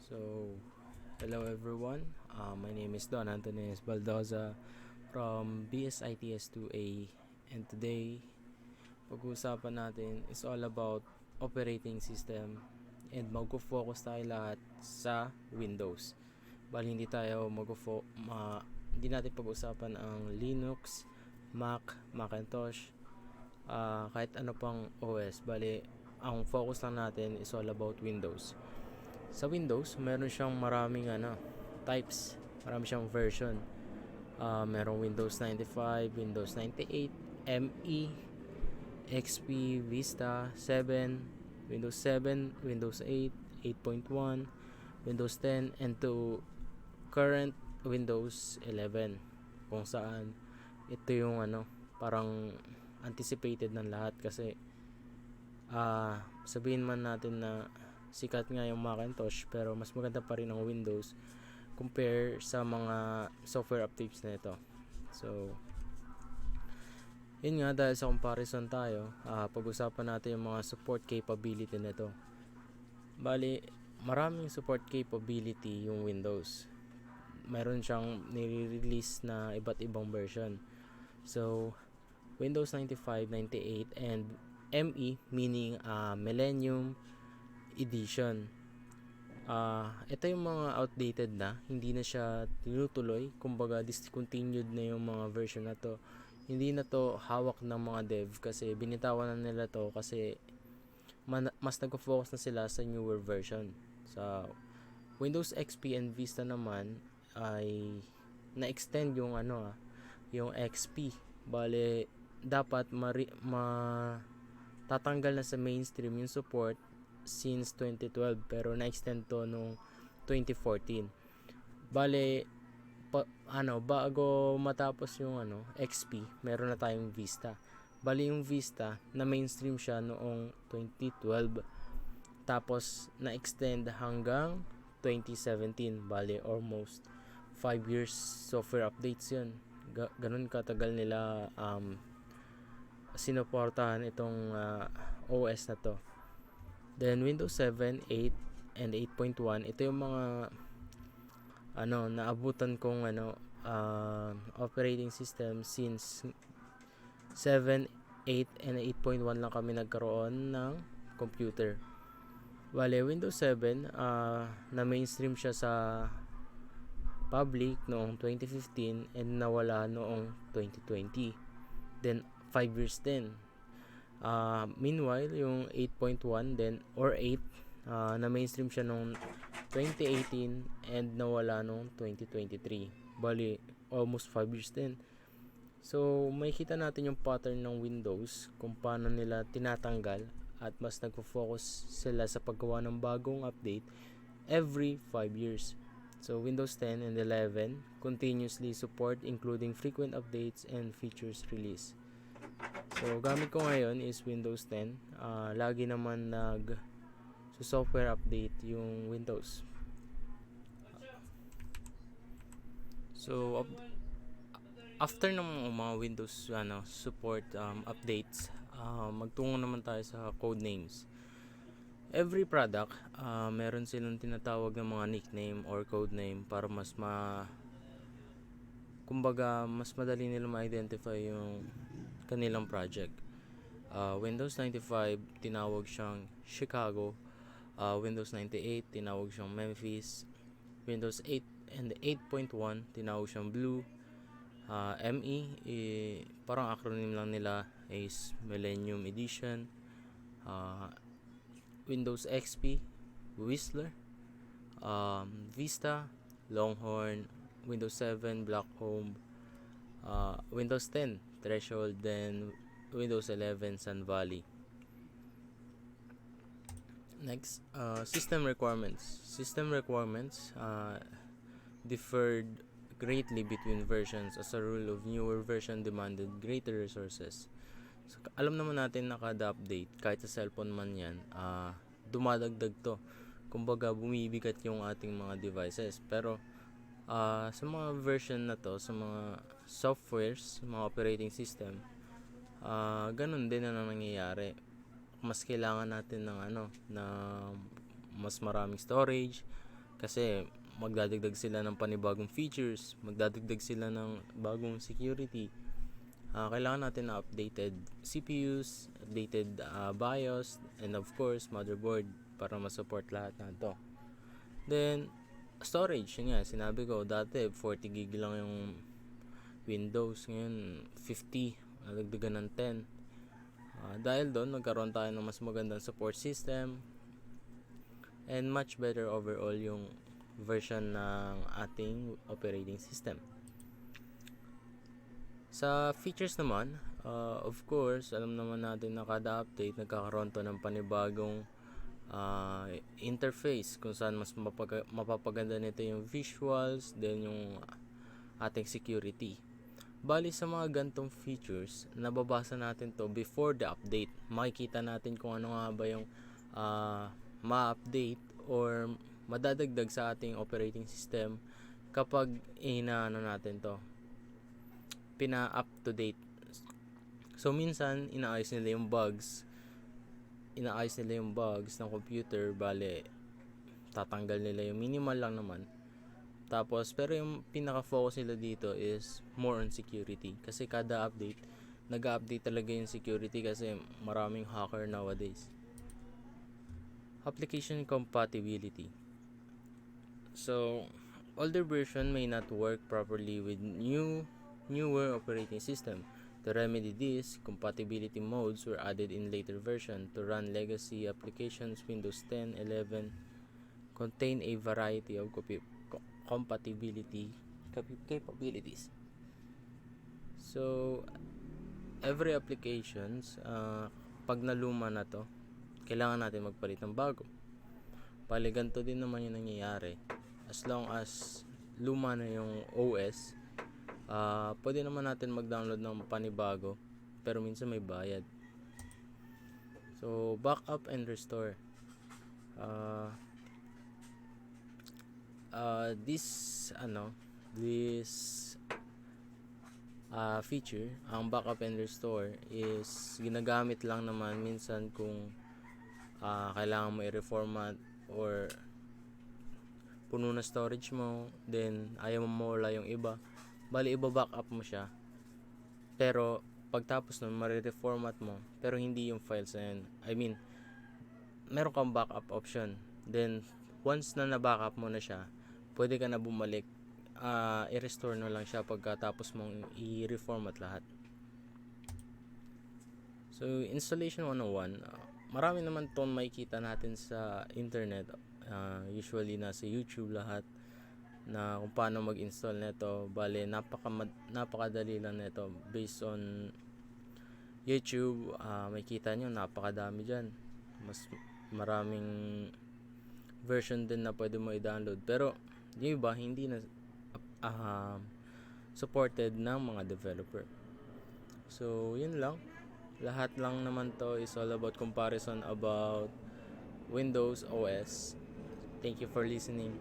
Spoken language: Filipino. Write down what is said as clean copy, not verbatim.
So, hello everyone. My name is Don Antones Baldoza from BSITS2A, and today pag-uusapan natin is all about operating system, and mag-focus tayo lahat sa Windows. Bali hindi natin pag-usapan ang Linux, Mac, Macintosh, kahit ano pang OS. Bali ang focus lang natin is all about Windows. Sa Windows, meron siyang maraming types, marami siyang version. Merong Windows 95, Windows 98, ME, XP, Vista, 7, Windows 7, Windows 8, 8.1, Windows 10, and to current Windows 11, kung saan ito yung parang anticipated ng lahat kasi sabihin man natin na sikat nga yung Macintosh, pero mas maganda pa rin ang Windows compare sa mga software updates na ito. So, yun nga, dahil sa comparison tayo, pag-usapan natin yung mga support capability nito. Bali, maraming support capability yung Windows. Meron siyang nire-release na iba't ibang version. So, Windows 95, 98, and ME, meaning Millennium Edition. Ito yung mga outdated na, hindi na siya tinutuloy, kumbaga discontinued na yung mga version na to. Hindi na to hawak ng mga dev kasi binitawan na nila to kasi mas nag-focus na sila sa newer version. Sa Windows XP and Vista naman ay na-extend yung yung XP. Bale, dapat tatanggal na sa mainstream yung support since 2012, pero na-extend to nung 2014. Bale, bago matapos yung XP, meron na tayong Vista. Bale, yung Vista na mainstream siya noong 2012, tapos na-extend hanggang 2017. Bale, almost 5 years software updates yun. Ganun katagal nila sinuportahan itong OS na to. Then Windows 7, 8, and 8.1, ito yung mga naabutan kong operating system since 7, 8, and 8.1 lang kami nagkaroon ng computer. Bale, Windows 7 na mainstream siya sa public noong 2015 and nawala noong 2020. Then 5 years din. Meanwhile, yung 8.1 then or 8 na mainstream siya noong 2018 and nawala noong 2023. Bali, almost 5 years din. So, makikita natin yung pattern ng Windows kung paano nila tinatanggal at mas nagfo-focus sila sa paggawa ng bagong update every 5 years. So, Windows 10 and 11 continuously support including frequent updates and features release. So, gamit ko ngayon is Windows 10. Lagi naman software update yung Windows. So, after ng mga Windows support updates, magtungo naman tayo sa code names. Every product, meron silang tinatawag ng mga nickname or code name para mas madali nila ma-identify yung kanilang project. Windows 95 tinawag siyang Chicago, Windows 98 tinawag siyang Memphis, Windows 8 and 8.1 tinawag siyang Blue, ME parang acronym lang nila is Millennium Edition, Windows XP Whistler, Vista Longhorn, Windows 7 Blackcomb, Windows 10 Threshold, then Windows 11 Sun Valley. Next, system requirements. System requirements differed greatly between versions. As a rule of newer version demanded greater resources. So, alam naman natin na kada update, kahit sa cellphone man yan, dumadagdag to. Kumbaga, bumibigat yung ating mga devices. Pero, sa mga version na to, sa mga softwares, mga operating system, ganun din na nangyayari. Mas kailangan natin ng na mas maraming storage, Kasi magdadagdag sila ng panibagong features, magdadagdag sila ng bagong security. Kailangan natin na updated CPUs, updated BIOS, and of course motherboard para ma-support lahat na to. Then storage, yun nga, sinabi ko dati 40 gig lang yung Windows, ngayon 50, nalagdagan ng 10. Dahil doon nagkaroon tayo ng mas magandang support system and much better overall yung version ng ating operating system. Sa features naman, of course, alam naman natin na kada update nagkakaroon to ng panibagong interface kung saan mas mapapaganda nito yung visuals, then yung ating security. Bali sa mga gantong features, nababasa natin to before the update. Makikita natin kung ano nga ba yung ma-update or madadagdag sa ating operating system kapag inaano natin to, pina-up to date. So minsan inaayos nila yung bugs ng computer, bale tatanggal nila yung minimal lang naman. Tapos pero yung pinaka-focus nila dito is more on security, kasi kada update nag-update talaga yung security kasi maraming hacker nowadays. Application compatibility. So older version may not work properly with newer operating system. To remedy this, compatibility modes were added in later version. To run legacy applications, Windows 10, 11 contain a variety of compatibility capabilities. So every applications, pag naluma na to, kailangan natin magpalit ng bago. Bali ganito din naman yung nangyayari. As long as luma na yung OS, pwede naman natin mag-download ng panibago, pero minsan may bayad. So backup and restore. This feature, ang backup and restore is ginagamit lang naman minsan kung kailangan mo i-reformat or puno na storage mo, then ayaw mo mawala yung iba. Bali iba-backup mo siya, pero pagtapos nun marireformat mo, pero hindi yung files na yun. I mean, meron kang backup option, then once na na-backup mo na siya, pwede ka na bumalik, i-restore na lang siya pagkatapos mong i-reformat lahat. So installation 101, marami naman itong makikita natin sa internet, usually nasa YouTube lahat, na kung paano mag-install nito. Bale napakadali lang nito based on YouTube. Makikita nyo napakadami dyan, mas maraming version din na pwede mo i-download, pero yung iba hindi na supported ng mga developer. So yun lang, lahat lang naman to is all about comparison about Windows OS. Thank you for listening.